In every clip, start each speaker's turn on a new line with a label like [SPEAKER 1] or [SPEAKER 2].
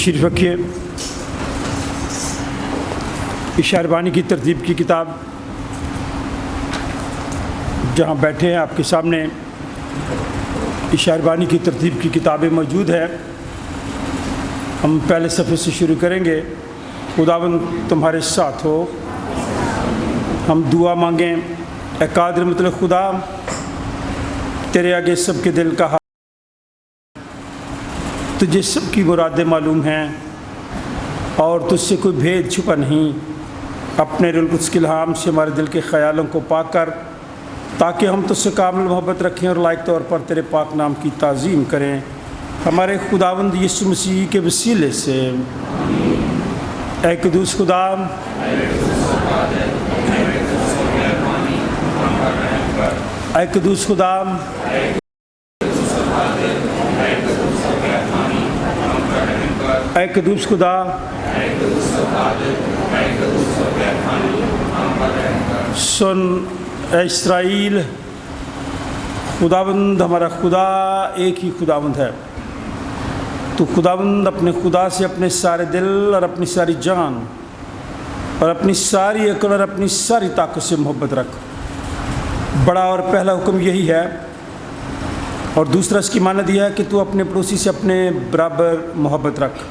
[SPEAKER 1] تشریف رکھیے۔ اشاربانی کی ترتیب کی کتاب جہاں بیٹھے ہیں آپ کے سامنے اشاربانی کی ترتیب کی کتابیں موجود ہے۔ ہم پہلے صفحے سے شروع کریں گے۔ خداوند تمہارے ساتھ ہو۔ ہم دعا مانگیں۔ اے قادر مطلق خدا، تیرے آگے سب کے دل کا حال، تجھے سب کی مرادیں معلوم ہیں اور تجھ سے کوئی بھید چھپا نہیں۔ اپنے روح القدس کے الہام سے ہمارے دل کے خیالوں کو پاک کر، تاکہ ہم تجھ سے کامل محبت رکھیں اور لائق طور پر تیرے پاک نام کی تعظیم کریں، ہمارے خداوند یسوع مسیح کے وسیلے سے۔ اے قدوس خدا، اے قدوس خدا، اے قدوس خدا، سن اے اسرائیل، خداوند ہمارا خدا ایک ہی خداوند ہے۔ تو خداوند اپنے خدا سے اپنے سارے دل اور اپنی ساری جان اور اپنی ساری عقل اور اپنی ساری طاقت سے محبت رکھ۔ بڑا اور پہلا حکم یہی ہے، اور دوسرا اس کی مانند یہ ہے کہ تو اپنے پڑوسی سے اپنے برابر محبت رکھ۔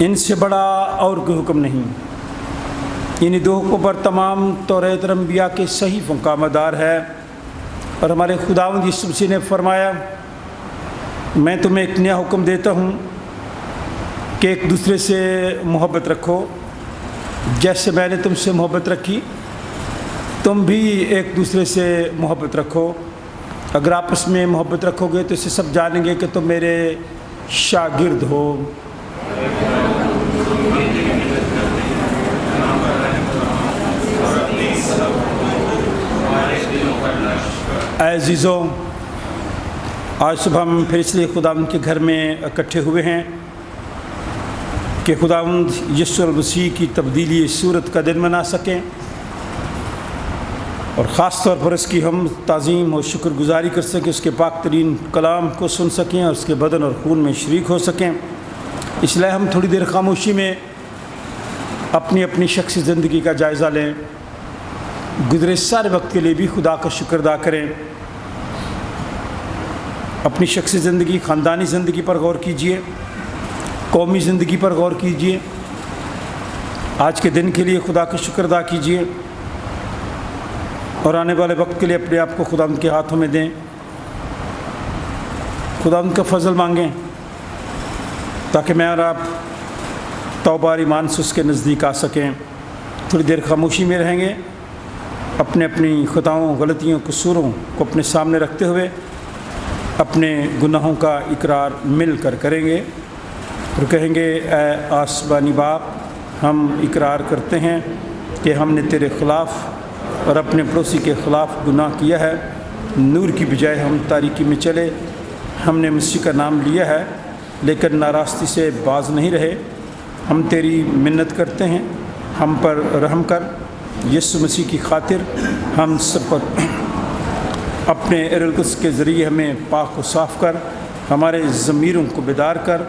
[SPEAKER 1] ان سے بڑا اور کوئی حکم نہیں۔ انہی دو حکموں پر تمام توریت اور انبیاء کے صحیفوں کا مدار ہے۔ اور ہمارے خداوند یسوع مسیح نے فرمایا، میں تمہیں ایک نیا حکم دیتا ہوں کہ ایک دوسرے سے محبت رکھو، جیسے میں نے تم سے محبت رکھی تم بھی ایک دوسرے سے محبت رکھو۔ اگر آپس میں محبت رکھو گے تو اسے سب جانیں گے کہ تم میرے شاگرد ہو۔ اے عزیزوں، آج صبح ہم پھر اس لیے خداوند کے گھر میں اکٹھے ہوئے ہیں کہ خداوند یسوع المسیح کی تبدیلی صورت کا دن منا سکیں، اور خاص طور پر اس کی ہم تعظیم اور شکر گزاری کر سکیں، اس کے پاک ترین کلام کو سن سکیں اور اس کے بدن اور خون میں شریک ہو سکیں۔ اس لیے ہم تھوڑی دیر خاموشی میں اپنی اپنی شخصی زندگی کا جائزہ لیں، گزرے سارے وقت کے لیے بھی خدا کا شکر ادا کریں۔ اپنی شخصی زندگی، خاندانی زندگی پر غور کیجئے، قومی زندگی پر غور کیجئے، آج کے دن کے لیے خدا کا شکر ادا کیجئے، اور آنے والے وقت کے لیے اپنے آپ کو خداوند کے ہاتھوں میں دیں۔ خداوند کا فضل مانگیں تاکہ میں اور آپ توبہ اور ایمان سے اس کے نزدیک آ سکیں۔ تھوڑی دیر خاموشی میں رہیں گے، اپنے اپنی خطاؤں، غلطیوں، قصوروں کو اپنے سامنے رکھتے ہوئے اپنے گناہوں کا اقرار مل کر کریں گے اور کہیں گے، اے آسمانی باپ، ہم اقرار کرتے ہیں کہ ہم نے تیرے خلاف اور اپنے پڑوسی کے خلاف گناہ کیا ہے۔ نور کی بجائے ہم تاریکی میں چلے، ہم نے مسیح کا نام لیا ہے لیکن ناراستی سے باز نہیں رہے۔ ہم تیری منت کرتے ہیں، ہم پر رحم کر۔ یسوع مسیح کی خاطر ہم سب پر اپنے روح القدس کے ذریعے ہمیں پاک و صاف کر، ہمارے ضمیروں کو بیدار کر،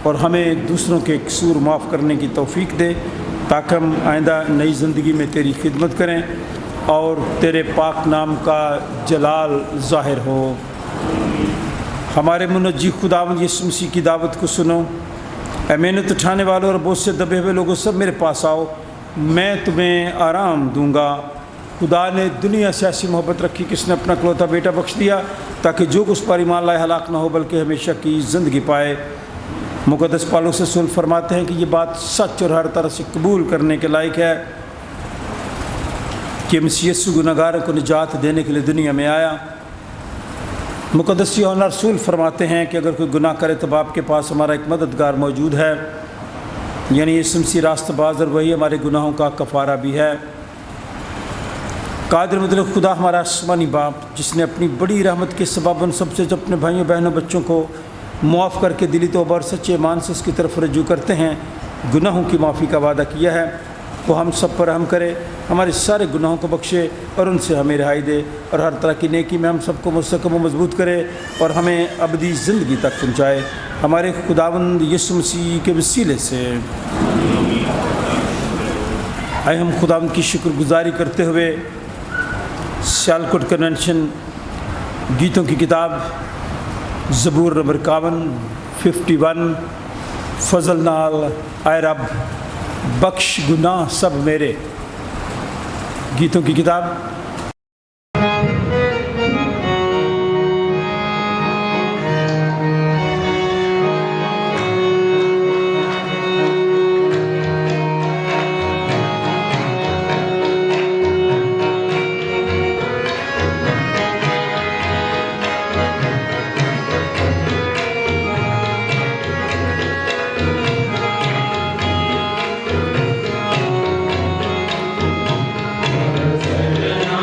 [SPEAKER 1] اور ہمیں دوسروں کے قصور معاف کرنے کی توفیق دے، تاکہ ہم آئندہ نئی زندگی میں تیری خدمت کریں اور تیرے پاک نام کا جلال ظاہر ہو۔ ہمارے منجی خداوند یسوع مسیح کی دعوت کو سنو۔ اے محنت اٹھانے والوں اور بوجھ سے دبے ہوئے لوگوں، سب میرے پاس آؤ، میں تمہیں آرام دوں گا۔ خدا نے دنیا سے ایسی محبت رکھی کہ اس نے اپنا اکلوتا بیٹا بخش دیا، تاکہ جو اس پر ایمان لائے ہلاک نہ ہو بلکہ ہمیشہ کی زندگی پائے۔ مقدس پالوس رسول فرماتے ہیں کہ یہ بات سچ اور ہر طرح سے قبول کرنے کے لائق ہے کہ مسیح یسوع گناہگاروں کو نجات دینے کے لیے دنیا میں آیا۔ مقدس یوحنا رسول فرماتے ہیں کہ اگر کوئی گناہ کرے تو باپ کے پاس ہمارا ایک مددگار موجود ہے، یعنی یسوع مسیح راست باز، اور وہی ہمارے گناہوں کا کفارہ بھی ہے۔ قادر مطلق خدا ہمارا آسمانی باپ، جس نے اپنی بڑی رحمت کے سبب ان سب سے جو اپنے بھائیوں بہنوں بچوں کو معاف کر کے دلی توبہ اور سچے ایمان سے اس کی طرف رجوع کرتے ہیں، گناہوں کی معافی کا وعدہ کیا ہے، وہ ہم سب پر رحم کرے ہمارے سارے گناہوں کو بخشے اور ان سے ہمیں رہائی دے، اور ہر طرح کی نیکی میں ہم سب کو مستحکم و مضبوط کرے اور ہمیں ابدی زندگی تک پہنچائے، ہمارے خداوند یسوع مسیح کے وسیلے سے۔ آئے ہم خداوند کی شکر گزاری کرتے ہوئے سیالکوٹ کنونشن گیتوں کی کتاب زبور نمبر 51 فضل نال اے رب بخش گناہ سب میرے، گیتوں کی کتاب
[SPEAKER 2] سجنا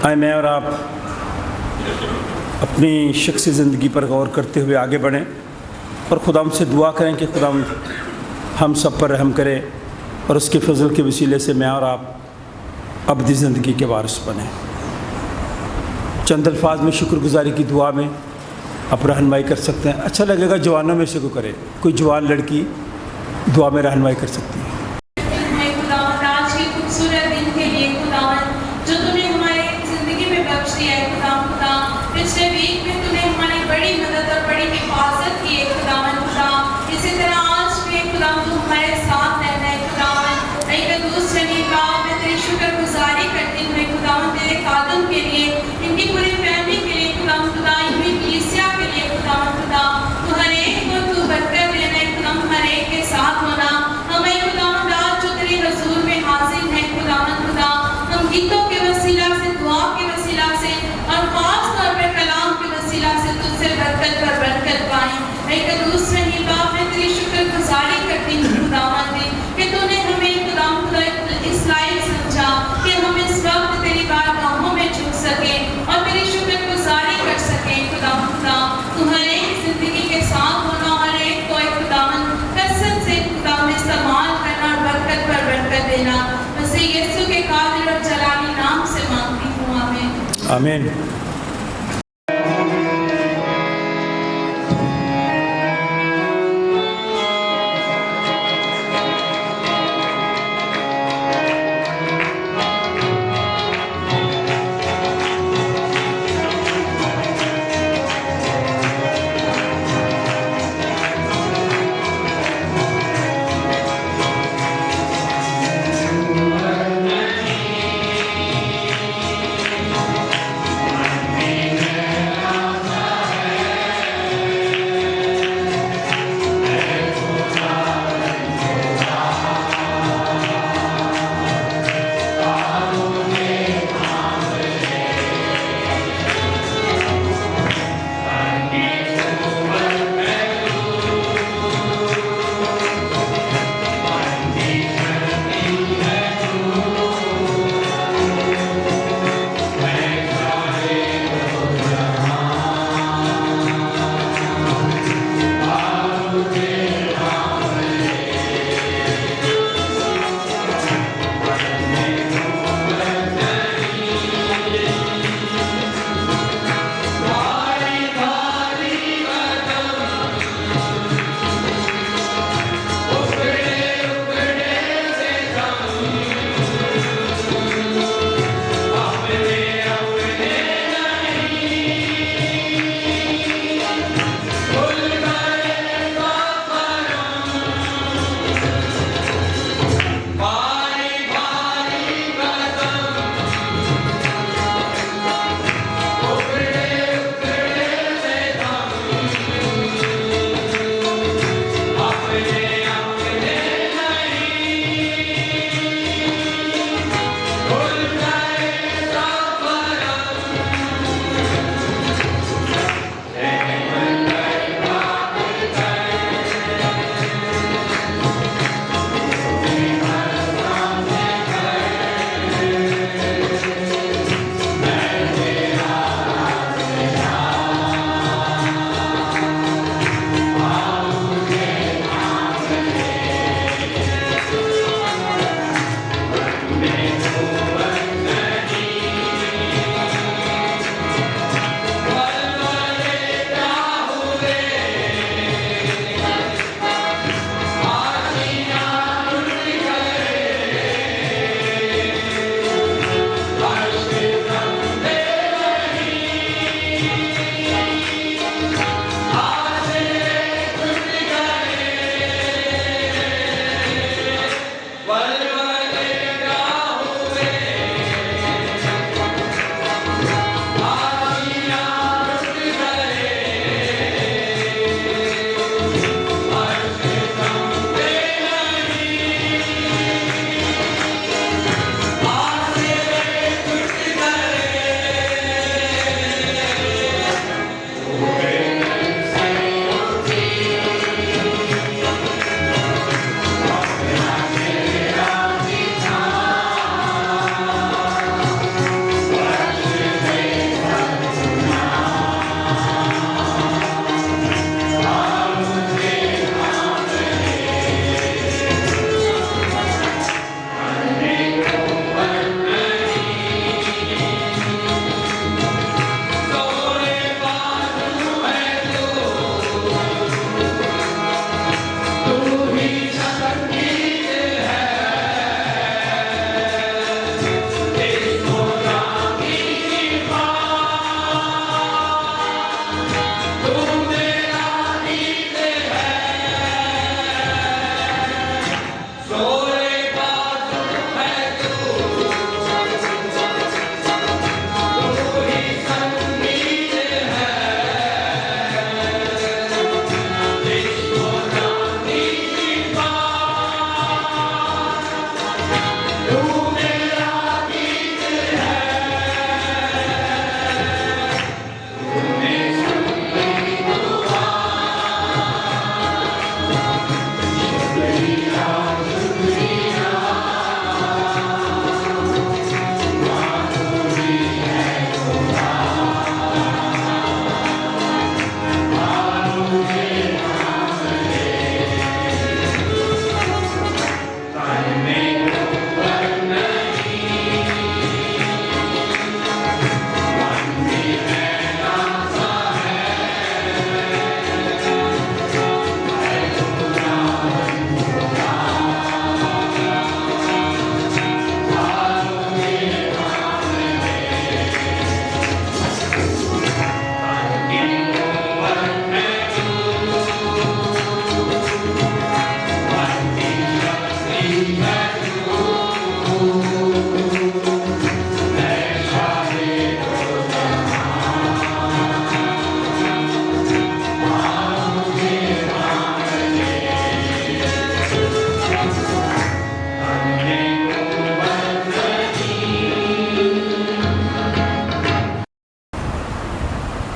[SPEAKER 1] آئے میں اور آپ اپنی شخصی زندگی پر غور کرتے ہوئے آگے بڑھیں اور خدا ہم سے دعا کریں کہ خدا ہم سب پر رحم کرے اور اس کے فضل کے وسیلے سے میں اور آپ ابدی زندگی کے وارث بنیں۔ چند الفاظ میں شکر گزاری کی دعا میں آپ رہنمائی کر سکتے ہیں۔ اچھا لگے گا جوانوں میں سے کوئی کرے، کوئی جوان لڑکی دعا میں رہنمائی کر سکتی ہے۔
[SPEAKER 2] آج کے خوبصورت دن کے لیے خداوند جو تم نے ہماری زندگی میں بخش دیا ہے خدا، پچھلے ویک میں تم نے ہماری بڑی مدد اور بڑی حفاظت کی ہے خداوند خدا، اسی طرح آج بھی خدا تو ہمارے ساتھ رہنا ہے خداوند۔ اے قدوس جلیل باپ، میں تیری شکر گزاری کرتی ہوں خداوند تیرے خادم کے لیے، ان کی پوری فیملی کے لیے خداوند خدا، ان کی کلیسیا کے لیے خداوند خدا، تو ہر ایک کو تو برکت دینا ہے خداوند، ہر ایک کے ساتھ ہونا۔ ہمیں خداوند آج جو تیرے حضور میں حاضر ہیں خداوند خدا، ہم گیتوں کے وسیلہ سے، دعا کے وسیلہ سے اور خاص طور پر کلام کے وسیلہ سے تجھ سے برکت پر برکت پائیں۔ اے قدوس رحیم باپ، میں تیری شکر گزاری کرتی ہوں خداوند کہ تو نے ہمیں خداوند خدا اس لائق سمجھا کہ ہم اس وقت تیری بارگاہوں میں جھک سکیں اور تیری شکر گزاری کر سکیں خداوند خدا۔ تو ہر ایک زندگی کے ساتھ ہونا، ہر ایک کو خداوند کثرت سے خداوند استعمال کرنا اور برکت پر برکت دینا، مسیح یسوع کے قادر اور جلالی نام سے مانگتی ہوں، آمین۔
[SPEAKER 1] آمین۔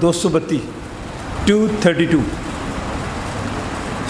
[SPEAKER 1] 232, 232,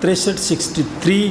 [SPEAKER 1] 63, 63।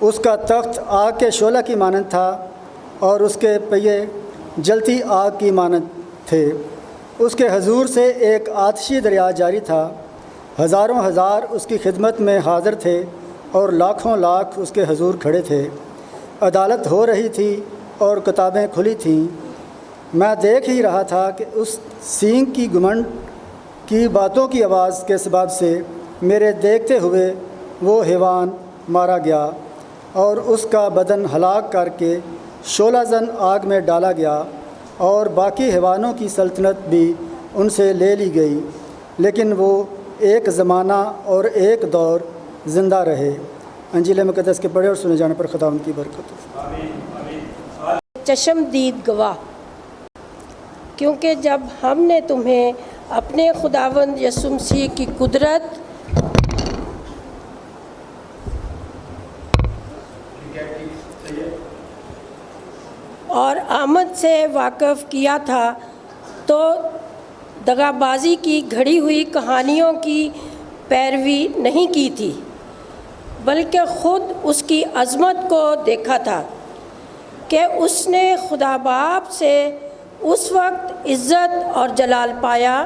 [SPEAKER 3] اس کا تخت آگ کے شعلہ کی مانند تھا اور اس کے پہیے جلتی آگ کی مانند تھے۔ اس کے حضور سے ایک آتشی دریا جاری تھا، ہزاروں ہزار اس کی خدمت میں حاضر تھے اور لاکھوں لاکھ اس کے حضور کھڑے تھے۔ عدالت ہو رہی تھی اور کتابیں کھلی تھیں۔ میں دیکھ ہی رہا تھا کہ اس سینگ کی گھمنڈ کی باتوں کی آواز کے سبب سے میرے دیکھتے ہوئے وہ حیوان مارا گیا اور اس کا بدن ہلاک کر کے شعلہ زن آگ میں ڈالا گیا، اور باقی حیوانوں کی سلطنت بھی ان سے لے لی گئی، لیکن وہ ایک زمانہ اور ایک دور زندہ رہے۔ انجیل مقدس کے پڑھے اور سنے جانے پر خداوند کی برکت۔
[SPEAKER 4] چشمدید گواہ، کیونکہ جب ہم نے تمہیں اپنے خداوند یسوع مسیح کی قدرت اور آمد سے واقف کیا تھا تو دغا بازی کی گھڑی ہوئی کہانیوں کی پیروی نہیں کی تھی، بلکہ خود اس کی عظمت کو دیکھا تھا کہ اس نے خدا باپ سے اس وقت عزت اور جلال پایا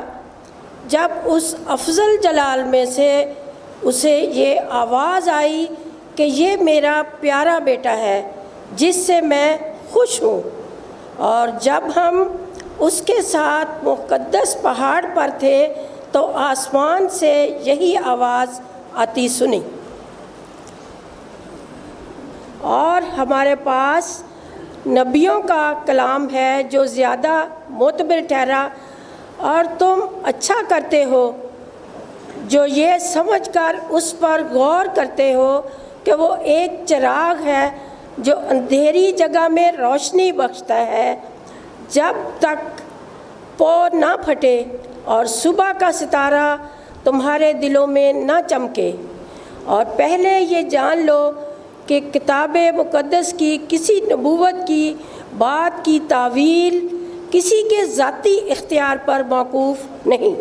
[SPEAKER 4] جب اس افضل جلال میں سے اسے یہ آواز آئی کہ یہ میرا پیارا بیٹا ہے جس سے میں خوش ہوں۔ اور جب ہم اس کے ساتھ مقدس پہاڑ پر تھے تو آسمان سے یہی آواز آتی سنی، اور ہمارے پاس نبیوں کا کلام ہے جو زیادہ معتبر ٹھہرا، اور تم اچھا کرتے ہو جو یہ سمجھ کر اس پر غور کرتے ہو کہ وہ ایک چراغ ہے جو اندھیری جگہ میں روشنی بخشتا ہے جب تک پو نہ پھٹے اور صبح کا ستارہ تمہارے دلوں میں نہ چمکے۔ اور پہلے یہ جان لو کہ کتاب مقدس کی کسی نبوت کی بات کی تعویل کسی کے ذاتی اختیار پر موقوف نہیں،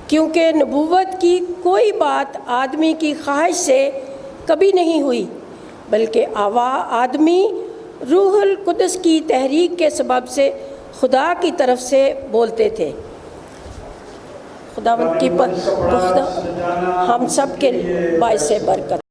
[SPEAKER 4] کیونکہ نبوت کی کوئی بات آدمی کی خواہش سے کبھی نہیں ہوئی، بلکہ آدمی روح القدس کی تحریک کے سبب سے خدا کی طرف سے بولتے تھے۔ خداوند کی ہم سب کے باعث برکت۔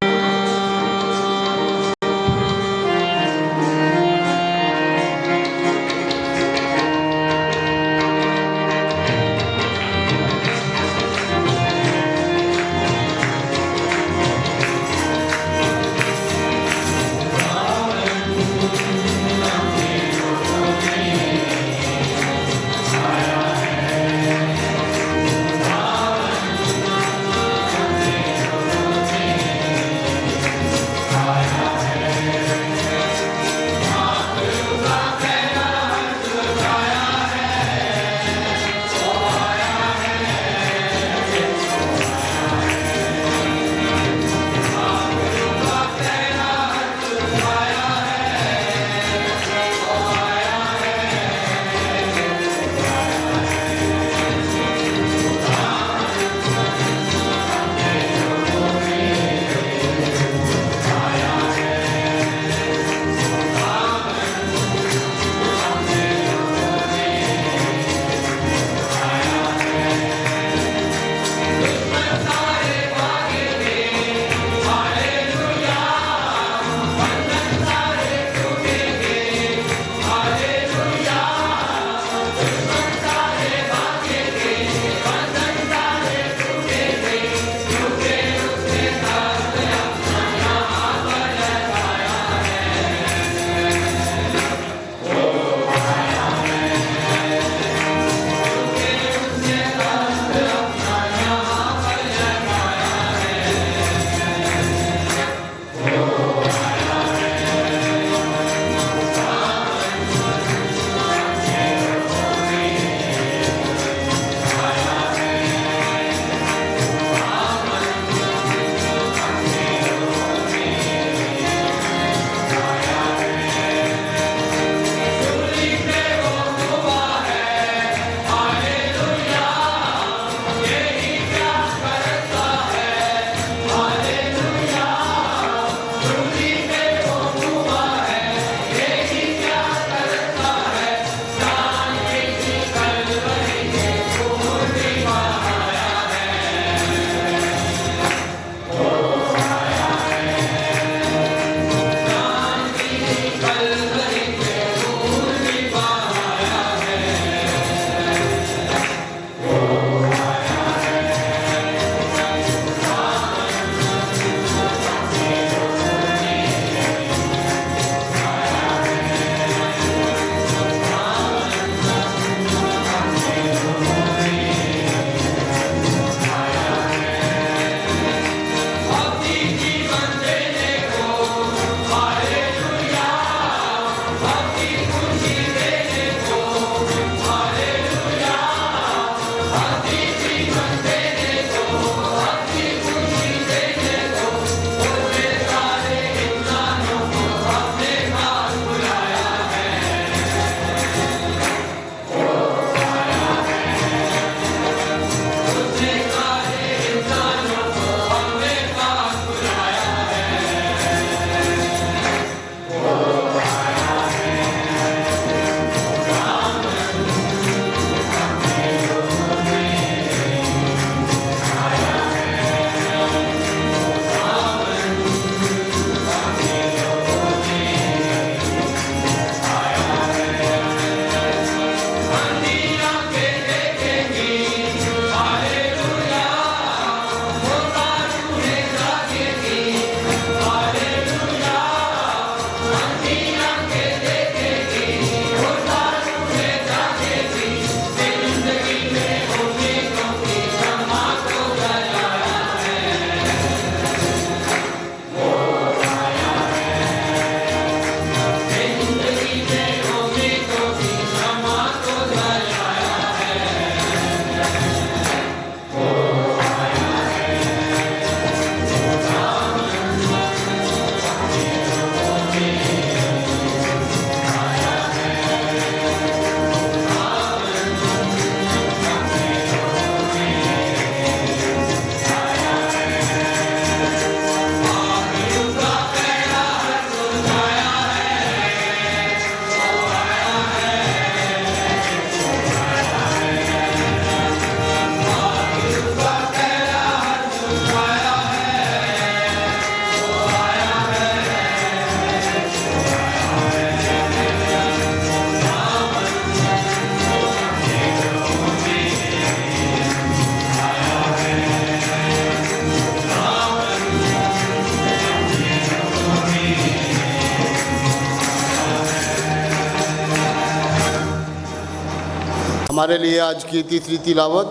[SPEAKER 5] ہمارے لیے آج کی تیسری تلاوت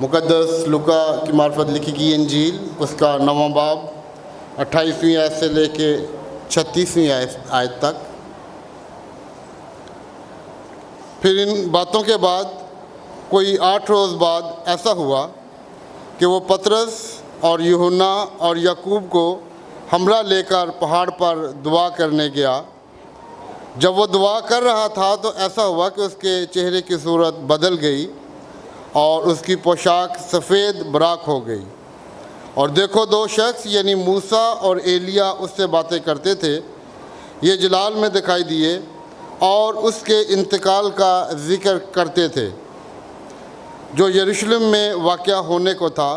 [SPEAKER 5] مقدس لوکا کی معرفت لکھی گئی انجیل، اس کا 9واں باب 28ویں آیت سے لے کے 36ویں آیت تک۔ پھر ان باتوں کے بعد کوئی 8 روز بعد ایسا ہوا کہ وہ پطرس اور یوحنا اور یعقوب کو ہمراہ لے کر پہاڑ پر دعا کرنے گیا۔ جب وہ دعا کر رہا تھا تو ایسا ہوا کہ اس کے چہرے کی صورت بدل گئی اور اس کی پوشاک سفید براق ہو گئی، اور دیکھو 2 شخص یعنی موسیٰ اور ایلیا اس سے باتیں کرتے تھے۔ یہ جلال میں دکھائی دیے اور اس کے انتقال کا ذکر کرتے تھے جو یروشلم میں واقع ہونے کو تھا،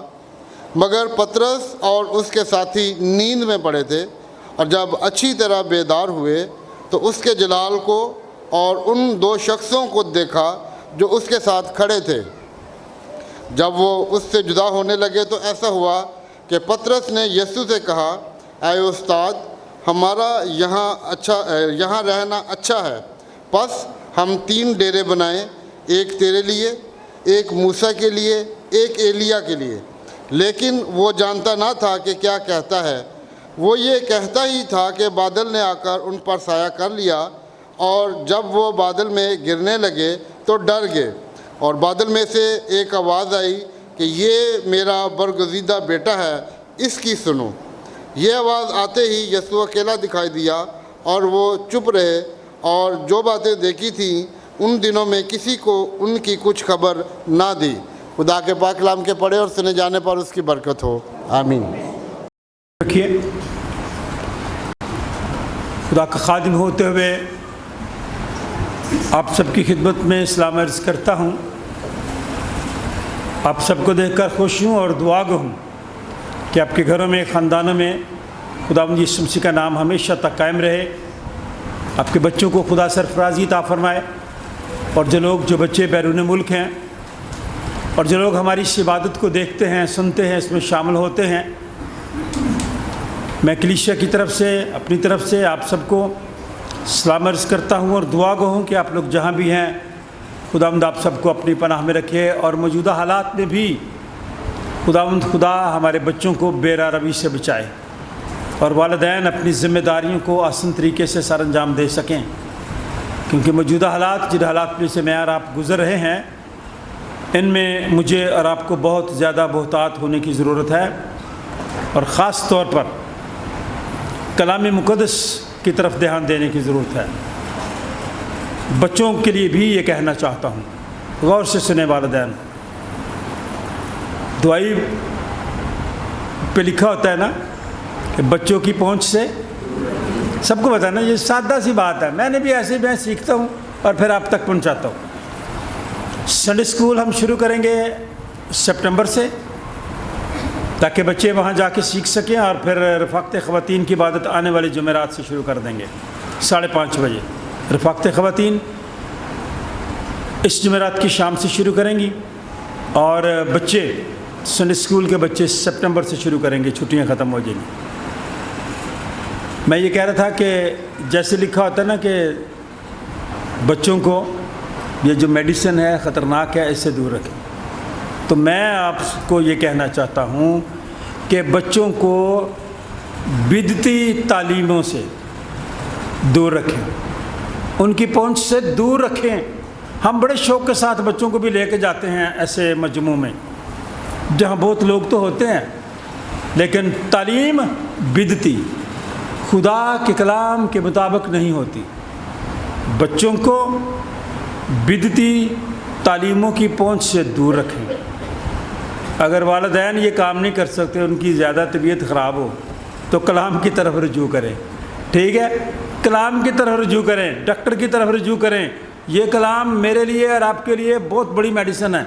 [SPEAKER 5] مگر پطرس اور اس کے ساتھی نیند میں پڑے تھے، اور جب اچھی طرح بیدار ہوئے تو اس کے جلال کو اور ان 2 شخصوں کو دیکھا جو اس کے ساتھ کھڑے تھے۔ جب وہ اس سے جدا ہونے لگے تو ایسا ہوا کہ پطرس نے یسوع سے کہا، اے استاد، ہمارا یہاں رہنا اچھا ہے، پس ہم 3 ڈیرے بنائیں، ایک تیرے لیے، ایک موسیٰ کے لیے، ایک ایلیا کے لیے۔ لیکن وہ جانتا نہ تھا کہ کیا کہتا ہے۔ وہ یہ کہتا ہی تھا کہ بادل نے آ کر ان پر سایہ کر لیا، اور جب وہ بادل میں گرنے لگے تو ڈر گئے، اور بادل میں سے ایک آواز آئی کہ یہ میرا برگزیدہ بیٹا ہے، اس کی سنو۔ یہ آواز آتے ہی یسوع اکیلا دکھائی دیا، اور وہ چپ رہے، اور جو باتیں دیکھی تھیں ان دنوں میں کسی کو ان کی کچھ خبر نہ دی۔ خدا کے پاک کلام کے پڑھے اور سنے جانے پر اس کی برکت ہو، آمین۔
[SPEAKER 1] رکھیے۔ خدا کا خادم ہوتے ہوئے آپ سب کی خدمت میں اسلام عرض کرتا ہوں۔ آپ سب کو دیکھ کر خوش ہوں اور دعا گو ہوں کہ آپ کے گھروں میں، خاندانوں میں خداوند یسوع مسیح کا نام ہمیشہ تک قائم رہے، آپ کے بچوں کو خدا سرفرازی عطا فرمائے، اور جو بچے بیرون ملک ہیں اور جو لوگ ہماری اس عبادت کو دیکھتے ہیں، سنتے ہیں، اس میں شامل ہوتے ہیں، میں کلیسیا کی طرف سے، اپنی طرف سے آپ سب کو سلام عرض کرتا ہوں اور دعا گو ہوں کہ آپ لوگ جہاں بھی ہیں خداوند آپ سب کو اپنی پناہ میں رکھے، اور موجودہ حالات میں بھی خدا ہمارے بچوں کو بے راہ روی سے بچائے، اور والدین اپنی ذمہ داریوں کو آسان طریقے سے سر انجام دے سکیں، کیونکہ موجودہ حالات جن حالات میں سے میں اور آپ گزر رہے ہیں، ان میں مجھے اور آپ کو بہت زیادہ محتاط ہونے کی ضرورت ہے، اور خاص طور پر کلام مقدس کی طرف دھیان دینے کی ضرورت ہے۔ بچوں کے لیے بھی یہ کہنا چاہتا ہوں، غور سے سنے والدین۔ دعائی پہ لکھا ہوتا ہے نا کہ بچوں کی پہنچ سے سب کو بتانا، یہ سادہ سی بات ہے، میں نے بھی ایسے میں سیکھتا ہوں اور پھر آپ تک پہنچاتا ہوں۔ سنڈے اسکول ہم شروع کریں گے سپٹمبر سے، تاکہ بچے وہاں جا کے سیکھ سکیں، اور پھر رفاقت خواتین کی عبادت آنے والے جمعرات سے شروع کر دیں گے 5:30 بجے۔ رفاقت خواتین اس جمعرات کی شام سے شروع کریں گی، اور بچے سنڈے اسکول کے بچے سپٹمبر سے شروع کریں گے، چھٹیاں ختم ہو جائیں گی۔ میں یہ کہہ رہا تھا کہ جیسے لکھا ہوتا ہے نا کہ بچوں کو یہ جو میڈیسن ہے خطرناک ہے، اس سے دور رکھیں، تو میں آپ کو یہ کہنا چاہتا ہوں کہ بچوں کو بدعتی تعلیموں سے دور رکھیں، ان کی پہنچ سے دور رکھیں۔ ہم بڑے شوق کے ساتھ بچوں کو بھی لے کے جاتے ہیں ایسے مجموعوں میں جہاں بہت لوگ تو ہوتے ہیں، لیکن تعلیم بدعتی خدا کے کلام کے مطابق نہیں ہوتی۔ بچوں کو بدعتی تعلیموں کی پہنچ سے دور رکھیں۔ اگر والدین یہ کام نہیں کر سکتے، ان کی زیادہ طبیعت خراب ہو، تو کلام کی طرف رجوع کریں، ٹھیک ہے؟ کلام کی طرف رجوع کریں، ڈاکٹر کی طرف رجوع کریں۔ یہ کلام میرے لیے اور آپ کے لیے بہت بڑی میڈیسن ہے،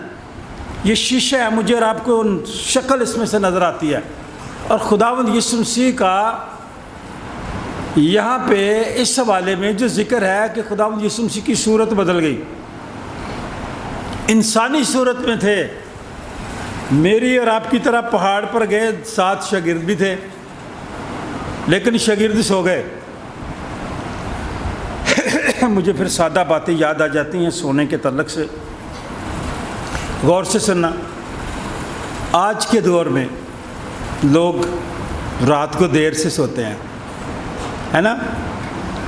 [SPEAKER 1] یہ شیشہ ہے، مجھے اور آپ کو شکل اس میں سے نظر آتی ہے، اور خداوند یسوع مسیح کا یہاں پہ اس حوالے میں جو ذکر ہے کہ خداوند یسوع مسیح کی صورت بدل گئی، انسانی صورت میں تھے، میری اور آپ کی طرح پہاڑ پر گئے، 7 شاگرد بھی تھے، لیکن شاگرد سو گئے۔ مجھے پھر سادہ باتیں یاد آ جاتی ہیں سونے کے تعلق سے، غور سے سننا. آج کے دور میں لوگ رات کو دیر سے سوتے ہیں, ہے نا.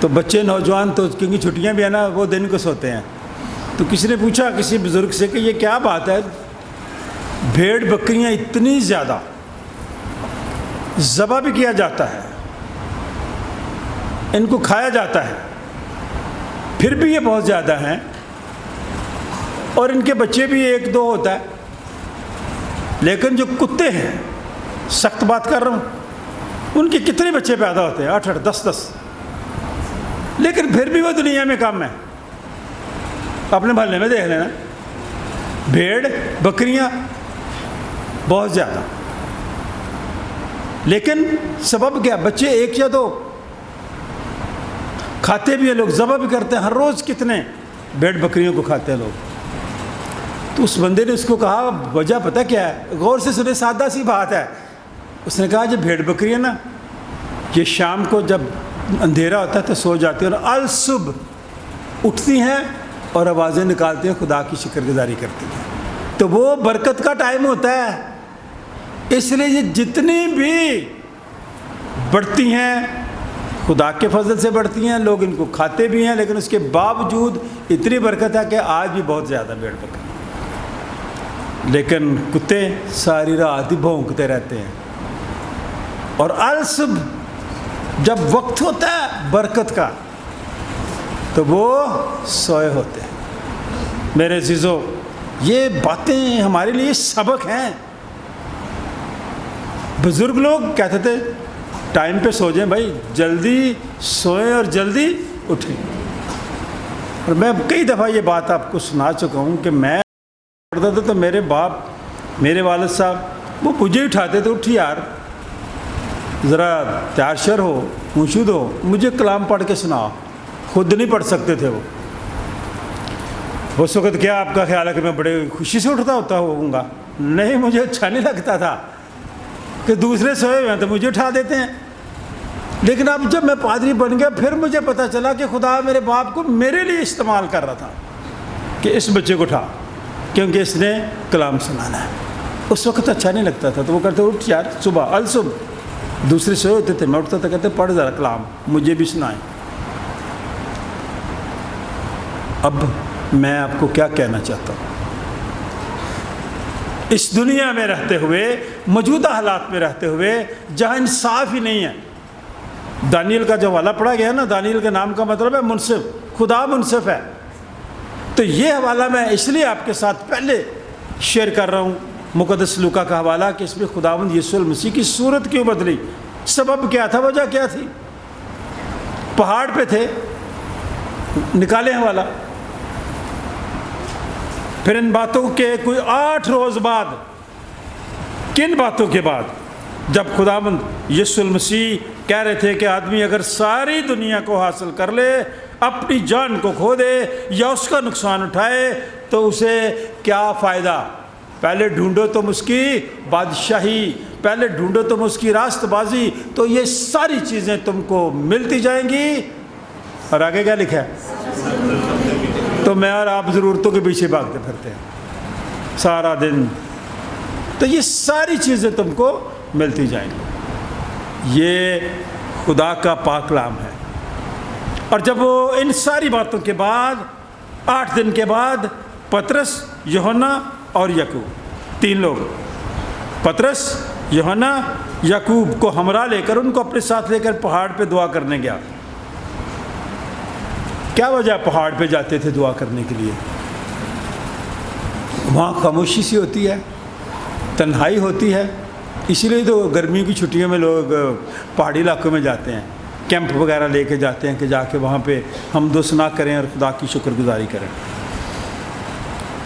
[SPEAKER 1] تو بچے نوجوان تو کیونکہ چھٹیاں بھی ہیں نا, وہ دن کو سوتے ہیں. تو کسی نے پوچھا کسی بزرگ سے کہ یہ کیا بات ہے, بھیڑ بکریاں اتنی زیادہ ذبح بھی کیا جاتا ہے, ان کو کھایا جاتا ہے, پھر بھی یہ بہت زیادہ ہیں, اور ان کے بچے بھی 1-2 ہوتا ہے. لیکن جو کتے ہیں, سخت بات کر رہا ہوں, ان کے کتنے بچے پیدا ہوتے ہیں, 8-8 10-10, لیکن پھر بھی وہ دنیا میں کم ہے. اپنے محلے میں دیکھ لینا, بھیڑ بکریاں بہت زیادہ. لیکن سبب کیا, بچے 1 یا 2, کھاتے بھی ہیں لوگ, ذبح بھی کرتے ہیں. ہر روز کتنے بھیڑ بکریوں کو کھاتے ہیں لوگ. تو اس بندے نے اس کو کہا وجہ پتہ کیا ہے, غور سے سنے, سادہ سی بات ہے. اس نے کہا جو بھیڑ بکریاں نا, یہ شام کو جب اندھیرا ہوتا ہے تو سو جاتی ہیں, اور الصبح اٹھتی ہیں اور آوازیں نکالتی ہیں, خدا کی شکر گزاری کرتی ہیں. تو وہ برکت کا ٹائم ہوتا ہے. اس لیے یہ جتنی بھی بڑھتی ہیں خدا کے فضل سے بڑھتی ہیں, لوگ ان کو کھاتے بھی ہیں, لیکن اس کے باوجود اتنی برکت ہے کہ آج بھی بہت زیادہ بھیڑ بکری. لیکن کتے ساری رات ہی بھونکتے رہتے ہیں, اور الصبح جب وقت ہوتا ہے برکت کا تو وہ سوئے ہوتے ہیں. میرے عزیزو, یہ باتیں ہمارے لیے سبق ہیں. بزرگ لوگ کہتے تھے ٹائم پہ سو جائیں بھائی, جلدی سوئیں اور جلدی اٹھیں. اور میں کئی دفعہ یہ بات آپ کو سنا چکا ہوں کہ میں پڑھتا تھا تو میرے باپ, میرے والد صاحب وہ مجھے اٹھاتے تھے, اٹھی یار ذرا تیار شر ہو, منشود ہو, مجھے کلام پڑھ کے سنا. خود نہیں پڑھ سکتے تھے وہ. اس وقت کیا آپ کا خیال ہے کہ میں بڑے خوشی سے اٹھتا ہوتا ہوں گا؟ نہیں, مجھے اچھا نہیں لگتا تھا کہ دوسرے سوئے ہوئے ہیں تو مجھے اٹھا دیتے ہیں. لیکن اب جب میں پادری بن گیا پھر مجھے پتہ چلا کہ خدا میرے باپ کو میرے لیے استعمال کر رہا تھا کہ اس بچے کو اٹھا, کیونکہ اس نے کلام سنانا ہے. اس وقت اچھا نہیں لگتا تھا تو وہ کہتے اٹھ یار صبح الصبح. دوسرے سوئے ہوتے تھے, میں اٹھتا تھا, کہتے پڑھ ذرا کلام, مجھے بھی سنائیں. اب میں آپ کو کیا کہنا چاہتا ہوں, اس دنیا میں رہتے ہوئے, موجودہ حالات میں رہتے ہوئے جہاں انصاف ہی نہیں ہے. دانیل کا جو حوالہ پڑھا گیا نا, دانیل کے نام کا مطلب ہے منصف, خدا منصف ہے. تو یہ حوالہ میں اس لیے آپ کے ساتھ پہلے شیئر کر رہا ہوں, مقدس لوکا کا حوالہ, کہ اس میں خداوند یسوع المسیح کی صورت کیوں بدلی, سبب کیا تھا, وجہ کیا تھی. پہاڑ پہ تھے, نکالے حوالہ. پھر ان باتوں کے کوئی 8 روز بعد, کن باتوں کے بعد, جب خداوند یسوع المسیح کہہ رہے تھے کہ آدمی اگر ساری دنیا کو حاصل کر لے, اپنی جان کو کھو دے یا اس کا نقصان اٹھائے تو اسے کیا فائدہ. پہلے ڈھونڈو تم اس کی بادشاہی, پہلے ڈھونڈو تم اس کی راست بازی, تو یہ ساری چیزیں تم کو ملتی جائیں گی. اور آگے کیا لکھا ہے, تو میں اور آپ ضرورتوں کے پیچھے بھاگتے پھرتے ہیں سارا دن, تو یہ ساری چیزیں تم کو ملتی جائیں گی. یہ خدا کا پاک کلام ہے. اور جب وہ ان ساری باتوں کے بعد 8 دن کے بعد پطرس, یوحنا اور یعقوب, 3 لوگ, پطرس, یوحنا, یعقوب کو ہمراہ لے کر, ان کو اپنے ساتھ لے کر پہاڑ پہ دعا کرنے گیا. کیا وجہ پہاڑ پہ جاتے تھے دعا کرنے کے لیے؟ وہاں خاموشی سی ہوتی ہے, تنہائی ہوتی ہے. اسی لیے تو گرمی کی چھٹیوں میں لوگ پہاڑی علاقوں میں جاتے ہیں, کیمپ وغیرہ لے کے جاتے ہیں کہ جا کے وہاں پہ حمد و ثنا کریں اور خدا کی شکر گزاری کریں.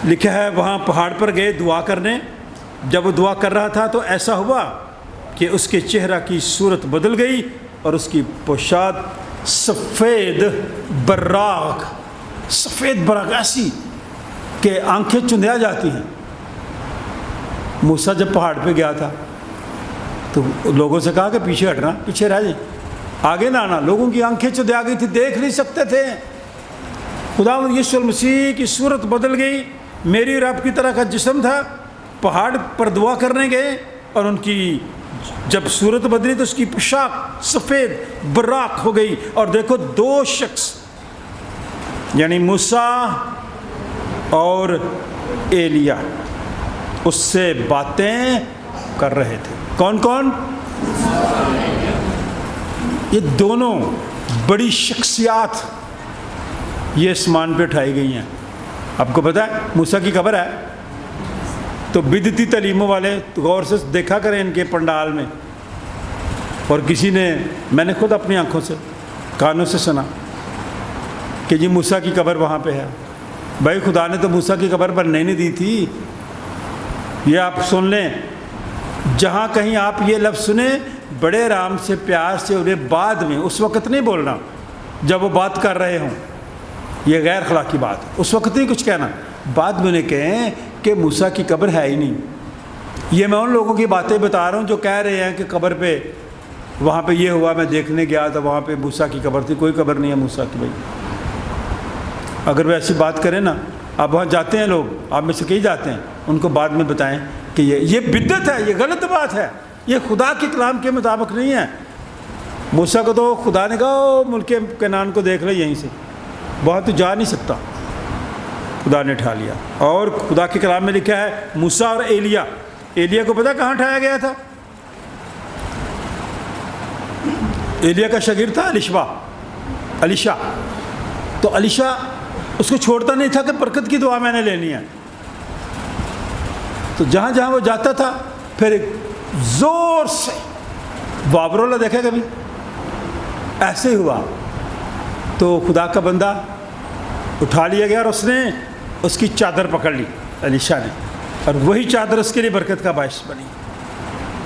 [SPEAKER 1] لکھا ہے وہاں پہاڑ پر گئے دعا کرنے. جب وہ دعا کر رہا تھا تو ایسا ہوا کہ اس کے چہرہ کی صورت بدل گئی اور اس کی پوشاک سفید براق, سفید براق ایسی کہ آنکھیں چندیا جاتی ہیں. موسیٰ جب پہاڑ پہ گیا تھا تو لوگوں سے کہا کہ پیچھے ہٹنا, پیچھے رہ جائیں, آگے نہ آنا. لوگوں کی آنکھیں چندیا گئی تھی, دیکھ نہیں سکتے تھے. خداوند یسوع المسیح کی صورت بدل گئی, میری اور آپ کی طرح کا جسم تھا، پہاڑ پر دعا کرنے گئے اور ان کی جب صورت بدلی تو اس کی پوشاک سفید براق ہو گئی، اور دیکھو 2 شخص یعنی موسیٰ اور ایلیا اس سے باتیں کر رہے تھے۔ کون کون؟ یہ دونوں بڑی شخصیات یہ آسمان پہ اٹھائی گئی ہیں۔ آپ کو پتہ ہے موسیٰ کی قبر ہے تو بدعتی تعلیموں والے غور سے دیکھا کریں ان کے پنڈال میں، اور کسی نے، میں نے خود اپنی آنکھوں سے کانوں سے سنا کہ جی موسیٰ کی قبر وہاں پہ ہے۔ بھائی خدا نے تو موسیٰ کی قبر بننے نہیں دی تھی۔ یہ آپ سن لیں، جہاں کہیں آپ یہ لفظ سنیں بڑے آرام سے پیار سے انہیں بعد میں، اس وقت نہیں بولنا جب وہ بات کر رہے ہوں، یہ غیر اخلاقی بات ہے، اس وقت نہیں کچھ کہنا، بعد میں انہیں کہیں کہ موسیٰ کی قبر ہے ہی نہیں۔ یہ میں ان لوگوں کی باتیں بتا رہا ہوں جو کہہ رہے ہیں کہ قبر پہ وہاں پہ یہ ہوا، میں دیکھنے گیا تھا وہاں پہ موسیٰ کی قبر تھی۔ کوئی قبر نہیں ہے موسیٰ کی بھائی۔ اگر وہ ایسی بات کریں نا، آپ وہاں جاتے ہیں لوگ، آپ میں سے کئی جاتے ہیں، ان کو بعد میں بتائیں کہ یہ بدعت ہے، یہ غلط بات ہے، یہ خدا کے کلام کے مطابق نہیں ہے۔ موسیٰ کو تو خدا نے کہا ملک کنعان کو دیکھ لے یہیں سے، وہاں تو جا نہیں سکتا، خدا نے اٹھا لیا۔ اور خدا کے کلام میں لکھا ہے موسیٰ اور ایلیا، ایلیا کو پتہ کہاں اٹھایا گیا تھا؟ ایلیا کا شاگرد تھا الیشا، تو الیشا اس کو چھوڑتا نہیں تھا کہ برکت کی دعا میں نے لینی ہے، تو جہاں جہاں وہ جاتا تھا پھر ایک زور سے وابرولا دیکھا کبھی ایسے ہوا، تو خدا کا بندہ اٹھا لیا گیا اور اس نے اس کی چادر پکڑ لی الیشا نے، اور وہی چادر اس کے لیے برکت کا باعث بنی،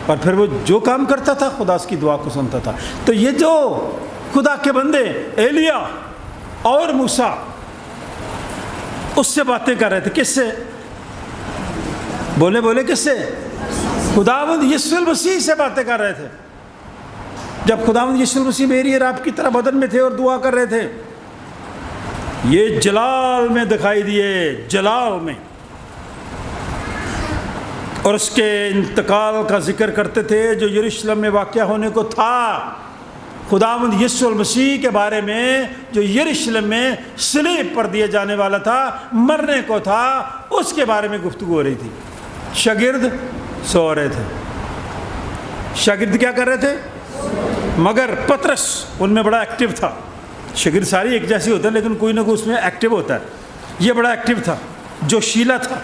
[SPEAKER 1] اور پھر وہ جو کام کرتا تھا خدا اس کی دعا کو سنتا تھا۔ تو یہ جو خدا کے بندے ایلیا اور موسیٰ اس سے باتیں کر رہے تھے، کس سے؟ بولے کس سے؟ خداوند یسوع المسیح سے باتیں کر رہے تھے۔ جب خداوند یسوع المسیح میری اور آپ کی طرح بدن میں تھے اور دعا کر رہے تھے، یہ جلال میں دکھائی دیے، جلال میں، اور اس کے انتقال کا ذکر کرتے تھے جو یروشلم میں واقع ہونے کو تھا۔ خداوند یسوع المسیح کے بارے میں جو یروشلم میں صلیب پر دیا جانے والا تھا، مرنے کو تھا، اس کے بارے میں گفتگو ہو رہی تھی۔ شاگرد سو رہے تھے، شاگرد کیا کر رہے تھے؟ مگر پطرس ان میں بڑا ایکٹیو تھا۔ شاگرد ساری ایک جیسی ہوتا ہے لیکن کوئی نہ کوئی اس میں ایکٹیو ہوتا ہے، یہ بڑا ایکٹیو تھا، جو شیلا تھا۔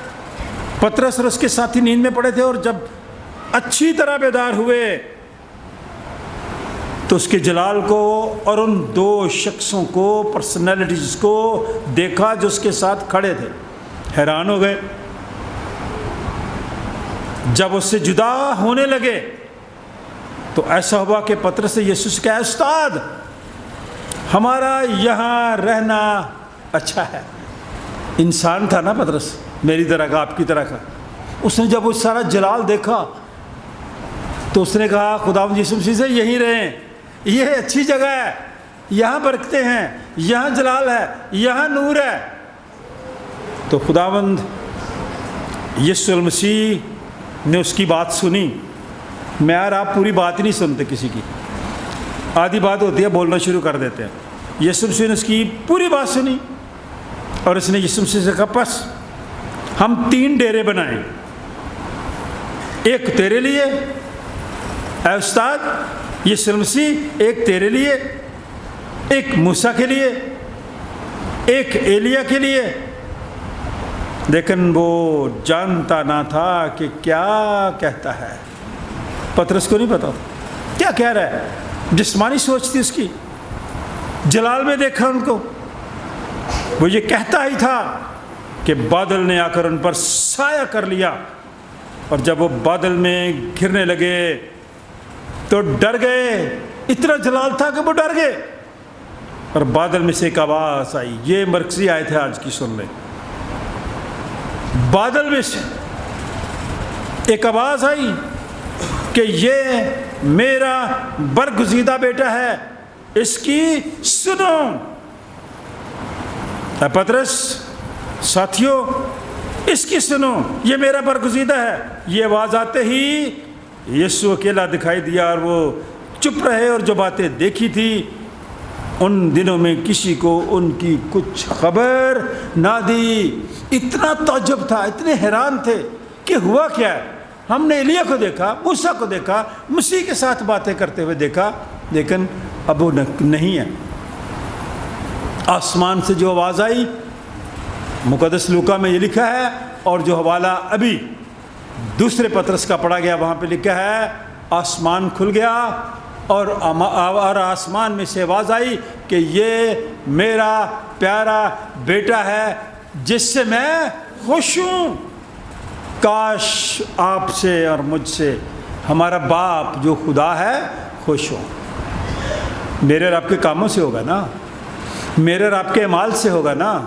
[SPEAKER 1] پطرس اور اس کے ساتھی نیند میں پڑے تھے، اور جب اچھی طرح بیدار ہوئے تو اس کے جلال کو اور ان 2 شخصوں کو، پرسنالٹیز کو دیکھا جو اس کے ساتھ کھڑے تھے، حیران ہو گئے۔ جب اس سے جدا ہونے لگے تو ایسا ہوا کہ پطرس نے یسوع سے کہا، استاد ہمارا یہاں رہنا اچھا ہے۔ انسان تھا نا پطرس، میری طرح کا، آپ کی طرح کا۔ اس نے جب وہ سارا جلال دیکھا تو اس نے کہا خداوند یسوع مسیح سے یہیں رہیں، یہ اچھی جگہ ہے، یہاں برکتیں ہیں، یہاں جلال ہے، یہاں نور ہے۔ تو خداوند یسوع المسیح نے اس کی بات سنی۔ میں یار آپ پوری بات ہی نہیں سنتے کسی کی، آدھی بات ہوتی ہے بولنا شروع کر دیتے ہیں۔ یسوع مسیح نے اس کی پوری بات سنی، اور اس نے یسوع مسیح سے کہا بس ہم 3 ڈیرے بنائیں، ایک تیرے لیے اے استاد یسوع مسیح، ایک تیرے لیے، ایک موسیٰ کے لیے، ایک ایلیا کے لیے۔ لیکن وہ جانتا نہ تھا کہ کیا کہتا ہے۔ پطرس کو نہیں پتا کیا کہہ رہا ہے، جسمانی سوچ تھی اس کی، جلال میں دیکھا ان کو، وہ یہ کہتا ہی تھا کہ بادل نے آ کر ان پر سایہ کر لیا، اور جب وہ بادل میں گرنے لگے تو ڈر گئے، اتنا جلال تھا کہ وہ ڈر گئے، اور بادل میں سے ایک آواز آئی۔ یہ مرکزی آیت ہے آج کی، سن لیں۔ بادل میں سے ایک آواز آئی کہ یہ میرا برگزیدہ بیٹا ہے، اس کی سنو۔ اے پطرس، ساتھیوں، اس کی سنو، یہ میرا برگزیدہ ہے۔ یہ آواز آتے ہی یسوع اکیلا دکھائی دیا اور وہ چپ رہے، اور جو باتیں دیکھی تھی ان دنوں میں کسی کو ان کی کچھ خبر نہ دی۔ اتنا تعجب تھا، اتنے حیران تھے کہ ہوا کیا ہے۔ ہم نے ایلیا کو دیکھا، موسیٰ کو دیکھا، مسیح کے ساتھ باتیں کرتے ہوئے دیکھا، لیکن اب وہ نہیں ہے۔ آسمان سے جو آواز آئی، مقدس لوکا میں یہ لکھا ہے، اور جو حوالہ ابھی دوسرے پطرس کا پڑھا گیا وہاں پہ لکھا ہے، آسمان کھل گیا اور آسمان میں سے آواز آئی کہ یہ میرا پیارا بیٹا ہے جس سے میں خوش ہوں۔ کاش آپ سے اور مجھ سے ہمارا باپ جو خدا ہے خوش ہو۔ میرے اور آپ کے کاموں سے ہوگا نا، میرے اور آپ کے اعمال سے ہوگا نا،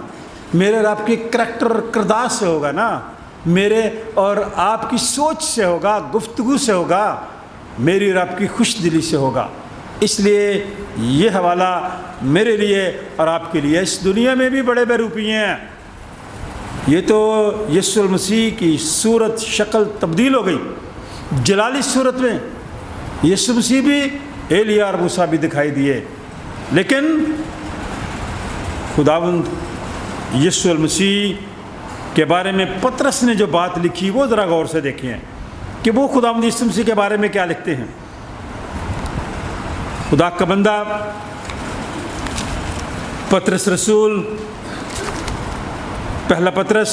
[SPEAKER 1] میرے اور آپ کے کریکٹر کردار سے ہوگا نا، میرے اور آپ کی سوچ سے ہوگا، گفتگو سے ہوگا، میری اور آپ کی خوش دلی سے ہوگا۔ اس لیے یہ حوالہ میرے لیے اور آپ کے لیے اس دنیا میں بھی بڑے بروپیے ہیں۔ یہ تو یسوع المسیح کی صورت شکل تبدیل ہو گئی، جلالی صورت میں یسوع مسیح بھی، ایلیا اور موسیٰ بھی دکھائی دیے، لیکن خداوند یسوع المسیح کے بارے میں پطرس نے جو بات لکھی وہ ذرا غور سے دیکھیں کہ وہ خداوند یسوع مسیح کے بارے میں کیا لکھتے ہیں۔ خدا کا بندہ پطرس رسول، پہلا پطرس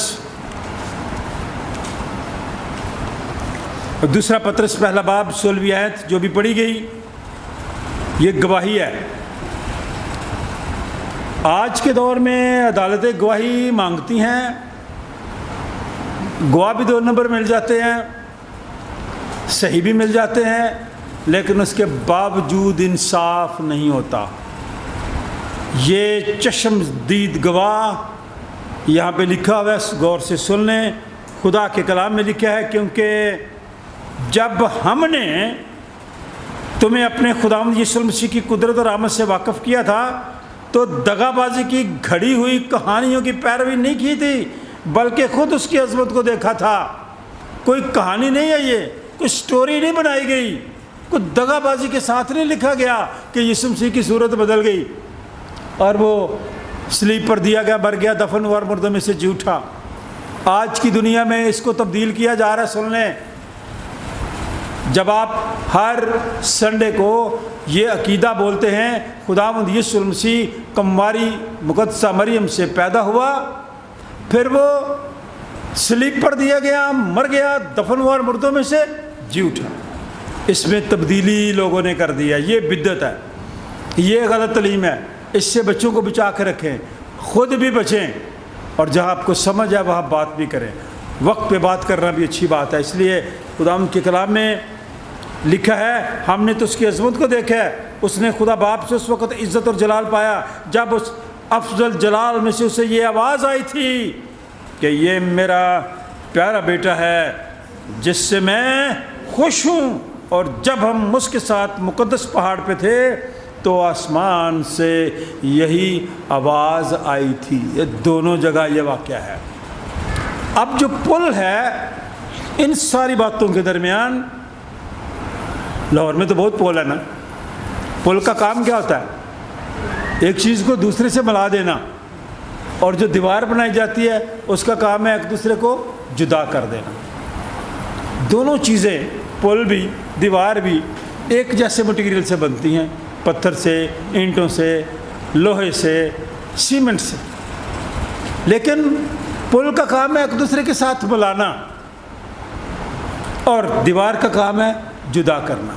[SPEAKER 1] اور دوسرا پطرس پہلا باب 16ویں آیت جو بھی پڑھی گئی، یہ گواہی ہے۔ آج کے دور میں عدالتیں گواہی مانگتی ہیں، گواہ بھی 2 نمبر مل جاتے ہیں، صحیح بھی مل جاتے ہیں، لیکن اس کے باوجود انصاف نہیں ہوتا۔ یہ چشم دید گواہ یہاں پہ لکھا ہوا ہے، غور سے سن لیں، خدا کے کلام میں لکھا ہے، کیونکہ جب ہم نے تمہیں اپنے خداوند یسوع مسیح کی قدرت اور رحمت سے واقف کیا تھا تو دغا بازی کی گھڑی ہوئی کہانیوں کی پیروی نہیں کی تھی، بلکہ خود اس کی عظمت کو دیکھا تھا۔ کوئی کہانی نہیں ہے، یہ کوئی سٹوری نہیں بنائی گئی، کوئی دغا بازی کے ساتھ نہیں لکھا گیا کہ یسوع مسیح کی صورت بدل گئی اور وہ سلیب پر دیا گیا، مر گیا، دفن ہوا اور مردوں میں سے جی اٹھا۔ آج کی دنیا میں اس کو تبدیل کیا جا رہا ہے۔ سن لیں، جب آپ ہر سنڈے کو یہ عقیدہ بولتے ہیں خداوند یسوع المسیح کمواری مقدسہ مریم سے پیدا ہوا، پھر وہ سلیب پر دیا گیا، مر گیا، دفن ہوا اور مردوں میں سے جی اٹھا، اس میں تبدیلی لوگوں نے کر دیا۔ یہ بدعت ہے، یہ غلط تعلیم ہے، اس سے بچوں کو بچا کے رکھیں، خود بھی بچیں، اور جہاں آپ کو سمجھ ہے وہاں بات بھی کریں۔ وقت پہ بات کرنا بھی اچھی بات ہے، اس لیے خداوند کے کلام میں لکھا ہے، ہم نے تو اس کی عظمت کو دیکھا ہے، اس نے خدا باپ سے اس وقت عزت اور جلال پایا جب اس افضل جلال میں سے اسے یہ آواز آئی تھی کہ یہ میرا پیارا بیٹا ہے جس سے میں خوش ہوں۔ اور جب ہم اس کے ساتھ مقدس پہاڑ پہ تھے تو آسمان سے یہی آواز آئی تھی۔ یہ دونوں جگہ یہ واقعہ ہے۔ اب جو پل ہے ان ساری باتوں کے درمیان، لاہور میں تو بہت پل ہے نا، پل کا کام کیا ہوتا ہے؟ ایک چیز کو دوسرے سے ملا دینا، اور جو دیوار بنائی جاتی ہے اس کا کام ہے ایک دوسرے کو جدا کر دینا۔ دونوں چیزیں، پل بھی دیوار بھی، ایک جیسے مٹیریل سے بنتی ہیں، پتھر سے، اینٹوں سے، لوہے سے، سیمنٹ سے، لیکن پل کا کام ہے ایک دوسرے کے ساتھ ملانا، اور دیوار کا کام ہے جدا کرنا۔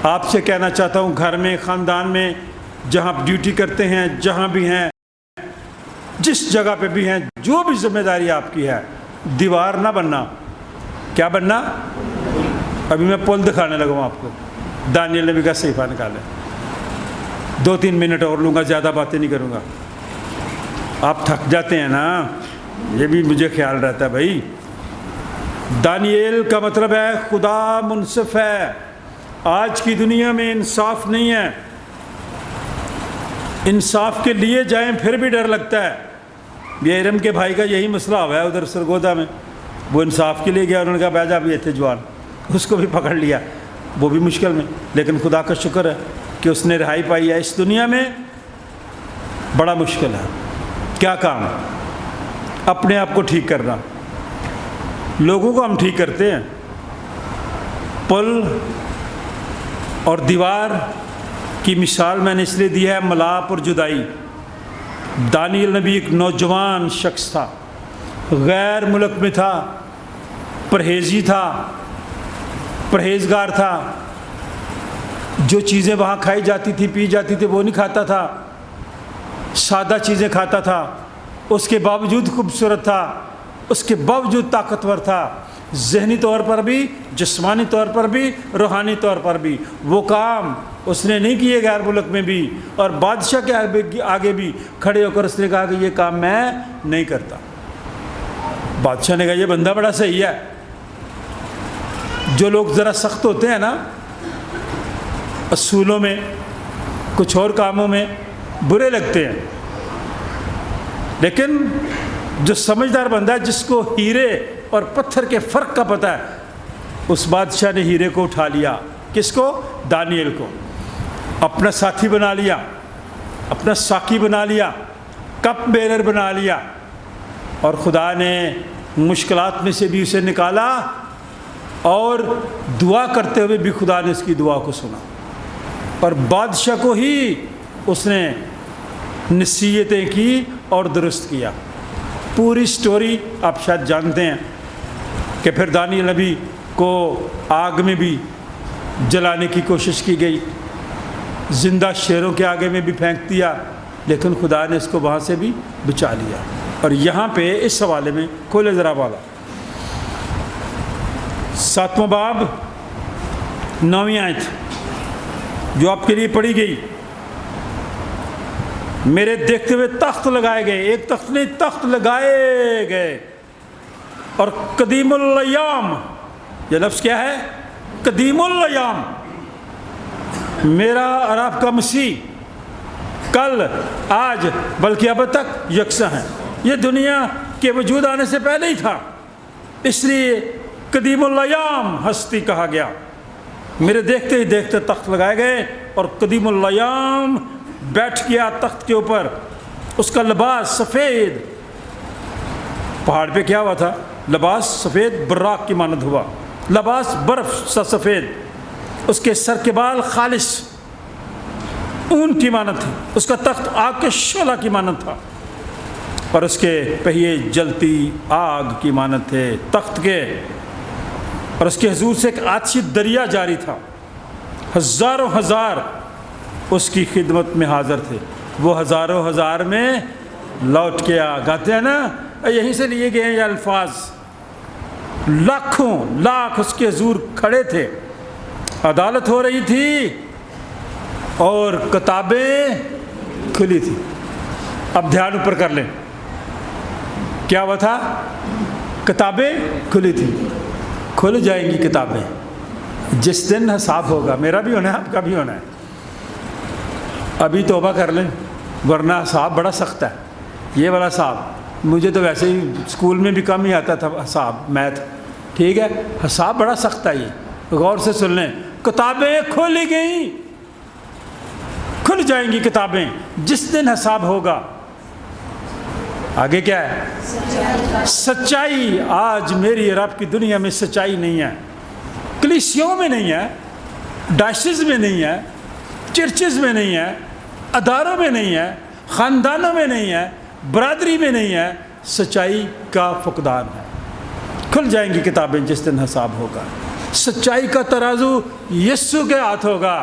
[SPEAKER 1] آپ سے کہنا چاہتا ہوں، گھر میں، خاندان میں، جہاں آپ ڈیوٹی کرتے ہیں، جہاں بھی ہیں، جس جگہ پہ بھی ہیں، جو بھی ذمہ داری آپ کی ہے، دیوار نہ بننا۔ کیا بننا؟ ابھی میں پل دکھانے لگا ہوں آپ کو۔ دانیل نبی کا صحیفہ نکالیں، 2-3 منٹ اور لوں گا، زیادہ باتیں نہیں کروں گا۔ آپ تھک جاتے ہیں نا، یہ بھی مجھے خیال رہتا ہے بھائی۔ دانیل کا مطلب ہے خدا منصف ہے۔ آج کی دنیا میں انصاف نہیں ہے، انصاف کے لیے جائیں پھر بھی ڈر لگتا ہے۔ یہ ارم کے بھائی کا یہی مسئلہ ہوا ہے ادھر سرگودا میں. وہ انصاف کے لیے گیا, انہوں نے کہا بیجا بھی تھے جوان, اس کو بھی پکڑ لیا, وہ بھی مشکل میں. لیکن خدا کا شکر ہے کہ اس نے رہائی پائی ہے. اس دنیا میں بڑا مشکل ہے. کیا کام؟ اپنے آپ کو ٹھیک کرنا. لوگوں کو ہم ٹھیک کرتے ہیں. پل اور دیوار کی مثال میں نے اس لیے دی ہے, ملاپ اور جدائی. دانیل نبی ایک نوجوان شخص تھا, غیر ملک میں تھا, پرہیزی تھا, پرہیزگار تھا. جو چیزیں وہاں کھائی جاتی تھی پی جاتی تھی وہ نہیں کھاتا تھا, سادہ چیزیں کھاتا تھا. اس کے باوجود خوبصورت تھا, اس کے باوجود طاقتور تھا, ذہنی طور پر بھی, جسمانی طور پر بھی, روحانی طور پر بھی. وہ کام اس نے نہیں کیے غیر ملک میں بھی, اور بادشاہ کے آگے بھی کھڑے ہو کر اس نے کہا کہ یہ کام میں نہیں کرتا. بادشاہ نے کہا یہ بندہ بڑا صحیح ہے. جو لوگ ذرا سخت ہوتے ہیں نا اصولوں میں, کچھ اور کاموں میں برے لگتے ہیں, لیکن جو سمجھدار بندہ ہے, جس کو ہیرے اور پتھر کے فرق کا پتہ ہے, اس بادشاہ نے ہیرے کو اٹھا لیا. کس کو؟ دانیل کو. اپنا ساتھی بنا لیا, اپنا ساقی بنا لیا, کپ بیرر بنا لیا, اور خدا نے مشکلات میں سے بھی اسے نکالا, اور دعا کرتے ہوئے بھی خدا نے اس کی دعا کو سنا, اور بادشاہ کو ہی اس نے نصیحتیں کی اور درست کیا. پوری سٹوری آپ شاید جانتے ہیں کہ پھر دانیل نبی کو آگ میں بھی جلانے کی کوشش کی گئی, زندہ شیروں کے آگے میں بھی پھینک دیا, لیکن خدا نے اس کو وہاں سے بھی بچا لیا. اور یہاں پہ اس حوالے میں کھولے ذرا والا 7واں باب 9ویں آیت جو آپ کے لیے پڑھی گئی. میرے دیکھتے ہوئے تخت لگائے گئے, ایک تخت نہیں تخت لگائے گئے, اور قدیم الایام, یہ لفظ کیا ہے؟ قدیم الایام. میرا اور آپ کا مسیح کل, آج, بلکہ اب تک یکساں ہے. یہ دنیا کے وجود آنے سے پہلے ہی تھا, اس لیے قدیم الایام ہستی کہا گیا. میرے دیکھتے ہی دیکھتے تخت لگائے گئے, اور قدیم الایام بیٹھ گیا تخت کے اوپر. اس کا لباس سفید, پہاڑ پہ کیا ہوا تھا؟ لباس سفید براق کی مانند ہوا, لباس برف سا سفید. اس کے سر کے بال خالص اون کی مانند تھی. اس کا تخت آگ کے شعلہ کی مانند تھا, اور اس کے پہیے جلتی آگ کی مانند تھے تخت کے. اور اس کے حضور سے ایک آتشی دریا جاری تھا. ہزاروں ہزار اس کی خدمت میں حاضر تھے. وہ ہزاروں ہزار میں لوٹ کے گاتے ہیں نا, یہیں سے لیے گئے ہیں یہ الفاظ. لاکھوں لاکھ اس کے حضور کھڑے تھے. عدالت ہو رہی تھی اور کتابیں کھلی تھی. اب دھیان اوپر کر لیں, کیا ہوا تھا؟ کتابیں کھلی تھی. کھل جائیں گی کتابیں جس دن حساب ہوگا. میرا بھی ہونا ہے, آپ کا بھی ہونا ہے. ابھی توبہ کر لیں, ورنہ حساب بڑا سخت ہے. یہ والا حساب مجھے تو ویسے ہی اسکول میں بھی کم ہی آتا تھا حساب, میتھ, ٹھیک ہے. حساب بڑا سخت ہے. یہ غور سے سن لیں. کتابیں کھولی گئیں, کھل جائیں گی کتابیں جس دن حساب ہوگا. آگے کیا ہے؟ سچائی. آج میری اور آپ کی دنیا میں سچائی نہیں ہے. کلیسیوں میں نہیں ہے, ڈائسز میں نہیں ہے, چرچز میں نہیں ہے, اداروں میں نہیں ہے, خاندانوں میں نہیں ہے, برادری میں نہیں ہے. سچائی کا فقدان ہے. کھل جائیں گی کتابیں جس دن حساب ہوگا. سچائی کا ترازو یسوع کے ہاتھ ہوگا.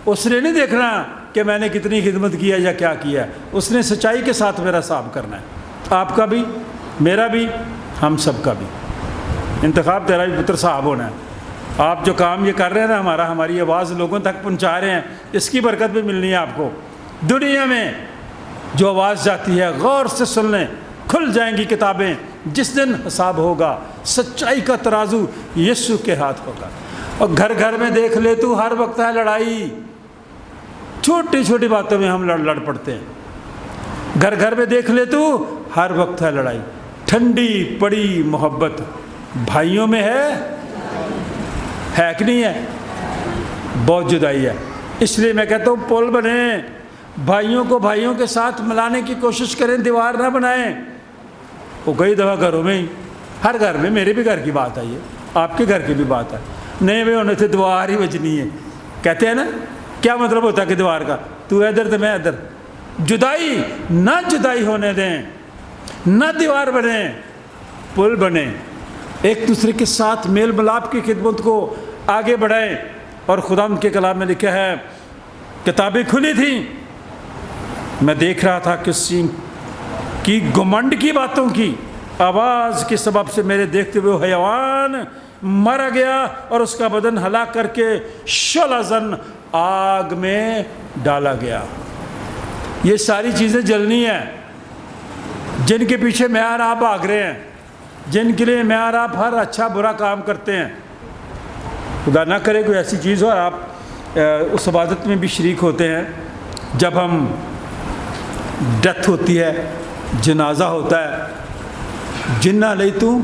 [SPEAKER 1] اس نے نہیں دیکھنا کہ میں نے کتنی خدمت کی ہے یا کیا کیا ہے. اس نے سچائی کے ساتھ میرا حساب کرنا ہے. آپ کا بھی, میرا بھی, ہم سب کا بھی. انتخاب تیرا بھی پتر صاحب ہونا ہے. آپ جو کام یہ کر رہے ہیں نا, ہماری آواز لوگوں تک پہنچا رہے ہیں, اس کی برکت بھی ملنی ہے آپ کو. دنیا میں جو آواز جاتی ہے غور سے سن لیں. کھل جائیں گی کتابیں جس دن حساب ہوگا. سچائی کا ترازو یسوع کے ہاتھ ہوگا. اور گھر گھر میں دیکھ لے تو ہر وقت ہے لڑائی. چھوٹی چھوٹی باتوں میں ہم لڑ پڑتے ہیں. گھر گھر میں دیکھ لے تو ہر وقت ہے لڑائی. ٹھنڈی پڑی محبت بھائیوں میں ہے کہ نہیں ہے؟ بہت جدائی ہے. اس لیے میں کہتا ہوں پل بنیں، بھائیوں کو بھائیوں کے ساتھ ملانے کی کوشش کریں، دیوار نہ بنائیں. وہ کئی دفعہ گھروں میں ہی، ہر گھر میں، میرے بھی گھر کی بات ہے، یہ آپ کے گھر کی بھی بات ہے، نہیں بھائی ہونے سے دیوار ہی بجنی ہے. کہتے ہیں نا، کیا مطلب ہوتا ہے کہ دیوار کا؟ تو ادھر تو میں ادھر. جدائی نہ جدائی ہونے دیں، نہ دیوار بنیں، پل بنیں، ایک دوسرے کے ساتھ میل ملاپ کی خدمت کو آگے بڑھائیں. اور خدا ان کے کلام میں لکھا ہے، کتابیں کھلی تھیں، میں دیکھ رہا تھا کسی کی گھمنڈ کی باتوں کی آواز کے سبب سے میرے دیکھتے ہوئے حیوان مرا گیا اور اس کا بدن ہلاک کر کے شعلہ زن آگ میں ڈالا گیا. یہ ساری چیزیں جلنی ہیں جن کے پیچھے میں اور آپ بھاگ رہے ہیں، جن کے لیے میں اور آپ ہر اچھا برا کام کرتے ہیں. خدا نہ کرے کوئی ایسی چیز ہو اور آپ اس عبادت میں بھی شریک ہوتے ہیں جب ہم ڈیتھ ہوتی ہے، جنازہ ہوتا ہے. جنہ لئی تو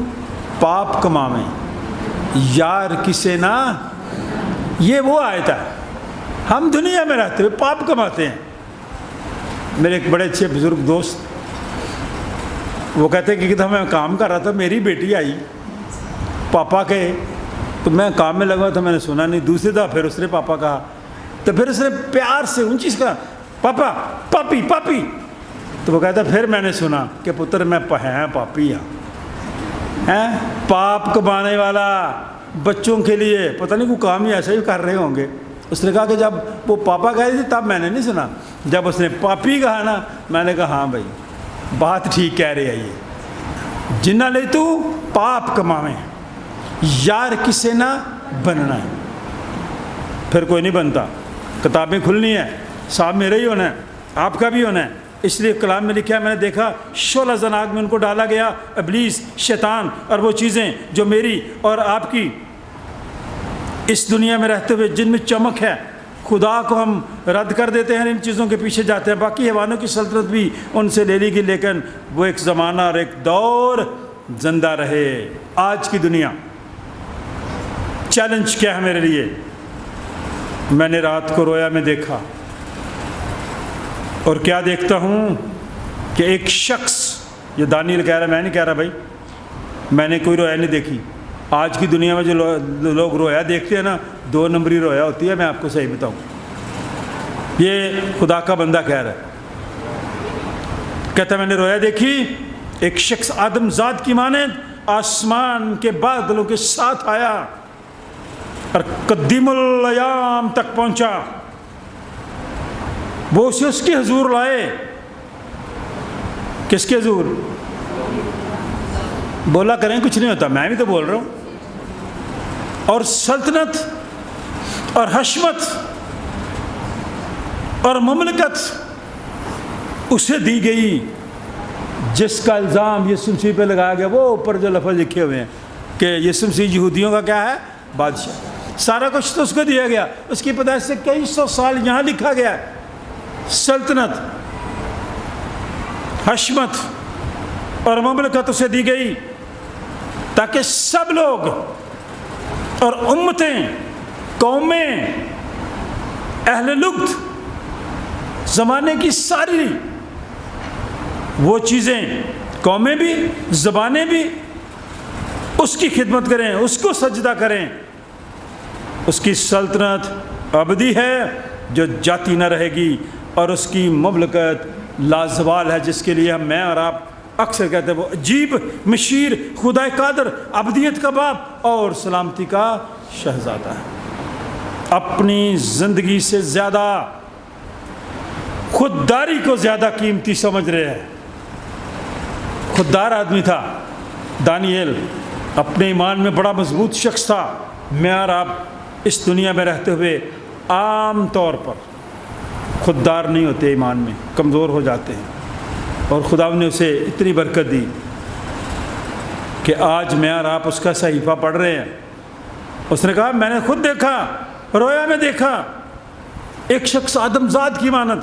[SPEAKER 1] پاپ کماویں یار کسے نہ، یہ وہ آیت ہے. ہم دنیا میں رہتے ہوئے پاپ کماتے ہیں. میرے ایک بڑے اچھے بزرگ دوست وہ کہتے ہیں کہ میں کام کر رہا تھا، میری بیٹی آئی پاپا کے، تو میں کام میں لگا تھا، میں نے سنا نہیں. دوسری دفعہ پھر اس نے پاپا کہا، تو پھر اس نے پیار سے اونچی سے کہا پاپا پاپی پاپی. تو وہ کہتا پھر میں نے سنا کہ پتر میں پاپی ہیں، پاپ کمانے والا بچوں کے لیے پتہ نہیں کوئی کام ہی ایسا ہی کر رہے ہوں گے. اس نے کہا کہ جب وہ پاپا کہہ رہی تھی تب میں نے نہیں سنا، جب اس نے پاپی کہا نا میں نے کہا ہاں بھائی بات ٹھیک کہہ رہے ہیں. یہ جنہ لے تو پاپ کماویں یار کسے نہ بننا ہے. پھر کوئی نہیں بنتا. کتابیں کھلنی ہیں، صاحب میرا ہی ہونا ہے، آپ کا بھی ہونا ہے. اس لیے کلام میں لکھا ہے، میں نے دیکھا شعلہ زن آگ میں ان کو ڈالا گیا، ابلیس، شیطان اور وہ چیزیں جو میری اور آپ کی اس دنیا میں رہتے ہوئے جن میں چمک ہے، خدا کو ہم رد کر دیتے ہیں، ان چیزوں کے پیچھے جاتے ہیں. باقی حیوانوں کی سلطنت بھی ان سے لے لی گئی، لیکن وہ ایک زمانہ اور ایک دور زندہ رہے. آج کی دنیا چیلنج کیا ہے میرے لیے؟ میں نے رات کو رویا میں دیکھا، اور کیا دیکھتا ہوں کہ ایک شخص، یہ دانیل کہہ رہا ہے، میں نہیں کہہ رہا بھائی، میں نے کوئی رویا نہیں دیکھی. آج کی دنیا میں جو لوگ رویا دیکھتے ہیں نا، 2 نمبری رویا ہوتی ہے. میں آپ کو صحیح بتاؤں، یہ خدا کا بندہ کہہ رہا ہے. کہتا ہے میں نے رویا دیکھی، ایک شخص آدم ذات کی مانند آسمان کے بادلوں کے ساتھ آیا اور قدیم الایام تک پہنچا. وہ اسے اس کے حضور لائے. کس کے حضور؟ بولا کریں کچھ نہیں ہوتا، میں بھی تو بول رہا ہوں. اور سلطنت اور حشمت اور مملکت اسے دی گئی جس کا الزام یسوع مسیح پہ لگایا گیا. وہ اوپر جو لفظ لکھے ہوئے ہیں کہ یسوع مسیح یہودیوں کا کیا ہے؟ بادشاہ. سارا کچھ تو اس کو دیا گیا. اس کی پیدائش سے کئی 100 سال یہاں لکھا گیا ہے. سلطنت، حشمت اور مملکت اسے دی گئی تاکہ سب لوگ اور امتیں، قومیں، اہل لغت، زمانے کی ساری وہ چیزیں، قومیں بھی، زبانیں بھی اس کی خدمت کریں، اس کو سجدہ کریں. اس کی سلطنت ابدی ہے جو جاتی نہ رہے گی، اور اس کی مملکت لازوال ہے جس کے لیے میں اور آپ اکثر کہتے ہیں وہ عجیب، مشیر، خدا قادر، ابدیت کا باپ اور سلامتی کا شہزادہ ہے. اپنی زندگی سے زیادہ خودداری کو زیادہ قیمتی سمجھ رہے ہیں. خوددار آدمی تھا دانیل، اپنے ایمان میں بڑا مضبوط شخص تھا. میں اور آپ اس دنیا میں رہتے ہوئے عام طور پر خوددار نہیں ہوتے، ایمان میں کمزور ہو جاتے ہیں. اور خدا نے اسے اتنی برکت دی کہ آج میں اور آپ اس کا صحیفہ پڑھ رہے ہیں. اس نے کہا میں نے خود دیکھا، رویا میں دیکھا، ایک شخص آدم ذات کی مانند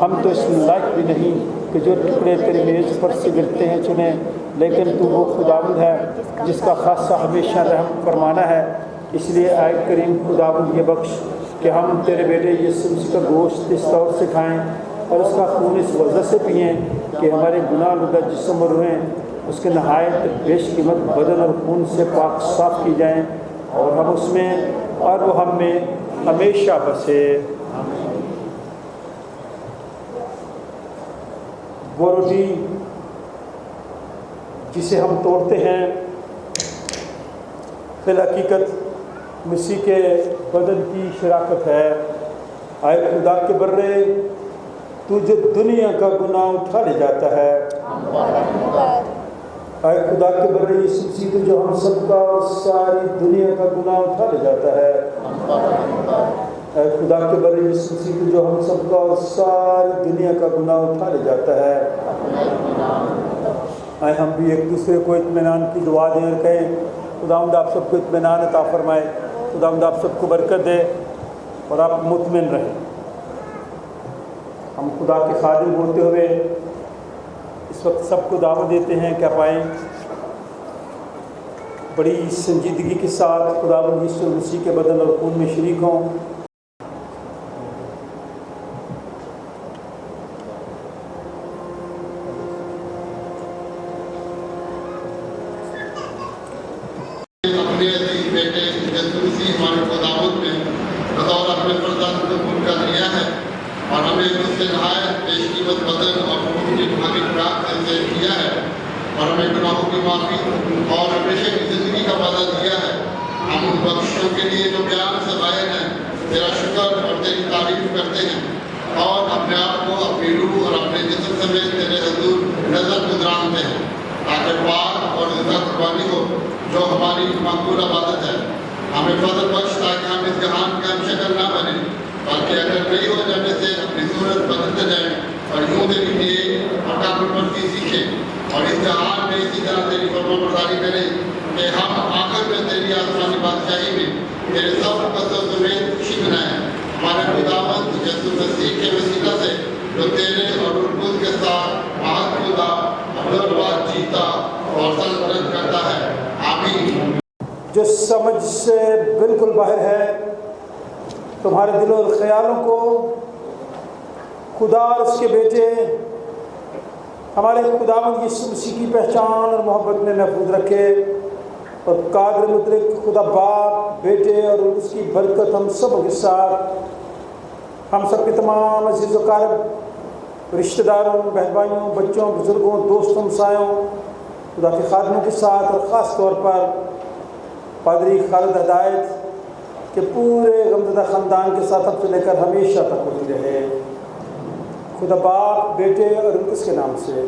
[SPEAKER 1] ہم تو اس لائق بھی نہیں کہ جو ٹکڑے تیری میز پر سے گرتے ہیں چنے، لیکن تو وہ خداوند ہے جس کا خاصہ ہمیشہ رحم فرمانا ہے۔ اس لیے آئے کریم خداوند یہ بخش کہ ہم تیرے بیٹے یسوع مسیح کا گوشت اس طور سے کھائیں اور اس کا خون اس وجہ سے پئیں کہ ہمارے گناہ لدہ جسم اور روحیں اس کے نہایت بیش قیمت بدن اور خون سے پاک صاف کی جائیں، اور ہم اس میں اور وہ ہم میں ہمیشہ بسے۔ وہ روٹی جسے ہم توڑتے ہیں فی الحقیقت مسیح کے بدن کی شراکت ہے۔ آئے خدا کے برے تو جو دنیا کا گناہ اٹھا لے جاتا ہے، اے خدا کے برے یسوع مسیح تو جو ہم سب کا اور ساری دنیا کا گناہ اٹھا لے جاتا ہے، اے خدا کے برے یسوع مسیح تو جو ہم سب کا اور ساری دنیا کا گناہ اٹھا لے جاتا ہے۔ آئے ہم بھی ایک دوسرے کو اطمینان کی دعا دیں اور کہیں خداوند آپ سب کو اطمینان عطا فرمائے، خداوند آپ سب کو برکت دے اور آپ مطمئن رہیں۔ ہم خدا کے خادم ہوتے ہوئے اس وقت سب کو دعوت دیتے ہیں کہ آپ آئیں، بڑی سنجیدگی کے ساتھ خداوند یسوع مسیح کے بدن اور خون میں شریک ہوں۔
[SPEAKER 5] اپنے عزیز بیٹے یسوع مسیح ہمارے خداوند میں بطور اپنے فرزند قبول کر لیا ہے، اور ہمیں اس سے نہایت بیش قیمت بدن اور خون کی بھاری خوراک سے کیا ہے، اور ہمیں گناہوں کی معافی اور ہمیشہ کی زندگی کا وعدہ دیا ہے۔ ہم ان بخشوں کے لیے جو بیان سے غائب ہیں تیرا شکر اور تیری تعریف کرتے ہیں، اور اپنے آپ کو اپنی روح اور اپنے جسم سمیت تیرے حضور نظر گزرانتے ہیں، تاکہ پاک اور زندہ قربانی ہو جو ہماری مقبول عبادت ہے۔ ہمیں فضل بخش تاکہ ہم اس جہان کے ہم شکل نہ بنیں، بلکہ اگر نہیں ہو جانے سے اپنی صورت بدلتے جائیں اور یوں تیری نیک اور کامل پرستی سیکھیں، اور اس جہان میں اسی طرح تیری فرمانبرداری کریں کہ ہم آخر میں تیری آسمانی بادشاہی میں تیرے سب قصوں سمیت خوشی منائیں۔ ہمارے خداوند یسوع مسیح کے وسیلہ سے جو تیرے اور روح القدس کے ساتھ واحد خدا ابد بعد جیتا اور سلطنت کرتا ہے، آمین۔
[SPEAKER 1] جو سمجھ سے بالکل باہر ہے، تمہارے دلوں اور خیالوں کو خدا اور اس کے بیٹے ہمارے خداوند یسوع مسیح کی پہچان اور محبت میں محفوظ رکھے، اور قادر مطلق خدا باپ، بیٹے اور اس کی برکت ہم سب کے ساتھ، ہم سب کے تمام عزیز و اقارب، رشتہ داروں، بہن بھائیوں، بچوں، بزرگوں، دوستوں، ہمسایوں، خدا کے خادموں کے ساتھ، اور خاص طور پر پادری خالد ہدایت کے پورے غمزدہ خاندان کے ساتھ اب سے لے کر ہمیشہ تک ہوتی رہے۔ خدا باپ، بیٹے اور اس کے نام سے